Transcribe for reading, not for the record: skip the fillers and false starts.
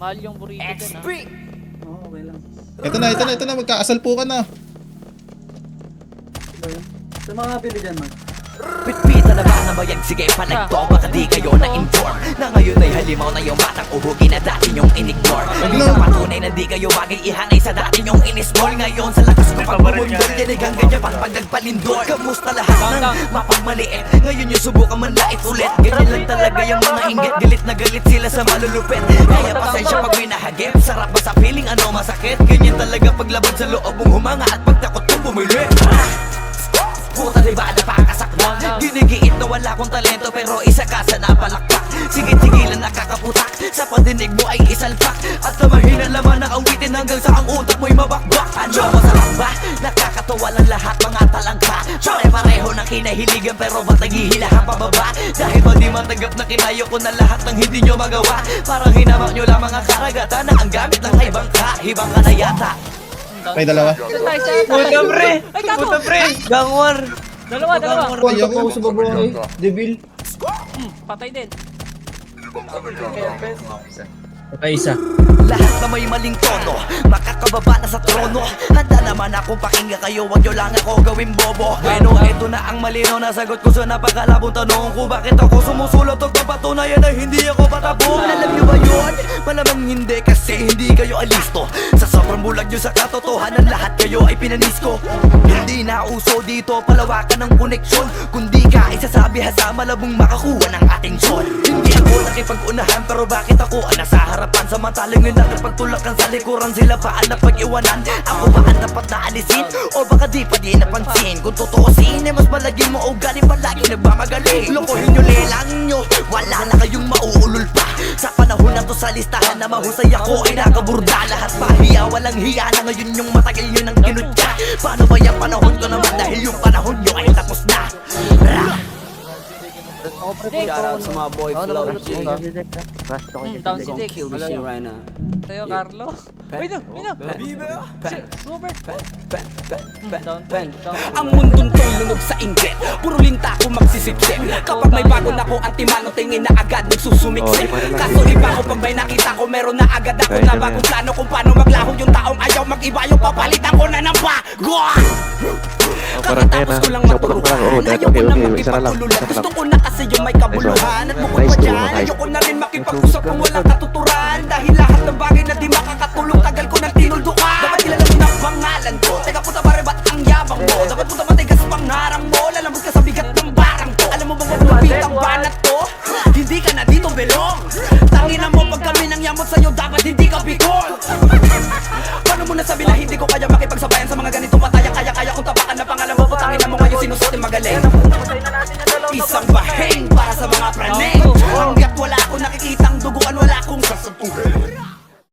Mahal yung burrito din ha. Oo, okay lang. Ito na, magkaasalpukan na. Sa mga bili dyan, Mark. Pitpita na ba na bayag? Sige panagto, baka di kayo na-inform na ngayon ay halimaw na yung batang uhugi na dati nyong in-ignore. Isang patunay na di kayo bagay ihanay sa dati nyong in-small. Ngayon sa lakas ko pagbubundol, dinig ang ganyan pang pagdagpalindor. Kamusta lahat ng mapagmaliit? Ngayon yung subukan man lait ulit. Ganyan lang talaga yung mga inggit, galit na galit sila sa malulupit. Kaya pasensya pag may nahagip, sarap ba sa feeling ano masakit? Ganyan talaga paglaban sa loob mong humanga at pagtakot mong bumili. Puta diba napakasakta? Ginigiit na wala kong talento pero isa ka sa napalakpak. Sigit-sigilan nakakaputak, sa pandinig mo ay isalpak. At na mahina laman ng awitin hanggang sa ang utak mo'y mabakbak. Ano masarap ba? Nakakatawa lang lahat mga talangka. Pare-pareho ng kinahiligan pero ba't naghihilahan pababa? Dahil ba di matanggap na kinayo ko na lahat ng hindi nyo magawa? Parang hinamak nyo lamang ang karagatan na ang gamit ng ibang ka. Hibang ka na yata. May dalawa. Puta pre! Ay, gago! Puta pre! Gangwar! Dalawa. Ay, ako. Sa babae. Devil. Patay din. Okay, isa. Lahat na may maling tono, makakababa na sa trono. Handa naman akong pakinggan kayo, wag nyo lang ako gawing bobo. Pero eto na ang malino na sagot ko sa napakalabong tanong ko. Bakit ako sumusulot o papatunayan na hindi ako patapong? Alam nyo ba yun? Malamang hindi kasi hindi kayo alisto. Sa sobrang bulag nyo sa katotohanan, lahat kayo ay pinanisko. Hindi na uso dito palawakan ng koneksyon, kundi ka isasabi sa malabong makakuha ng atensyon. Hindi ako nakipag-unahan pero bakit ako ang nasa harapan? Samantalang yun natin pagtulakan sa likuran, sila ba ang napag-iwanan? Ako ba ang dapat na alisin? O baka di pa di napansin? Kung tutuusin ay mas malagin mo o galing palagi nagmamagaling. Lokohin nyo, lelang nyo, wala na kayong mauulol pa. Sa panahon na to sa listahan na mahusay ako ay nakaburda. Lahat pahiya, walang hiya na ngayon yung matagal nyo nang kinutya. Paano ba yung panahon ko naman dahil yung panahon nyo ay tapos na? Shout out sa mga boy Flow G. Down si Dick. Kill this shit right now. Tayo, Carlo. Wait na. Robert. Down. Ang mundong to'y lunod sa inggit, puro linta ko magsisipsip. Kapag may bago na ko, antimano tingin na agad nagsusumiksip. Kaso iba ko pag may nakita ko, meron na agad ako na bagong plano kung paano maglaho yung taong ayaw mag-iba yung papalitan ko na ng bago. Kakatapos ko lang matulukan, ayaw ko na makipagtululan. Gusto ko na kasi yung may kabuluhan. At bukod pa dyan, ayaw ko na rin makipag-usap kung walang katuturan. Dahil lahat ng bagay na di makakatulong, tagal ko nang tinuldukan. Dapat kilala mo na pangalan ko, teka puta pare ba't ang yabang mo? Dapat puta matigas pangarang mo, lalambot ka sa bigat ng barang ko. Alam mo bang magpapit ang banat ko? Hindi ka na dito belong. Tangina mo pag kami nang yamot sa'yo, dapat hindi ka bigol. Paano mo nasabi na hindi ko kaya makipagsabayan sa mga ganitong pataya? Kaya kung tapakan na pangalan mo, putangin na mo ngayon sinusutin magaling. Isang baheng para sa mga praneng.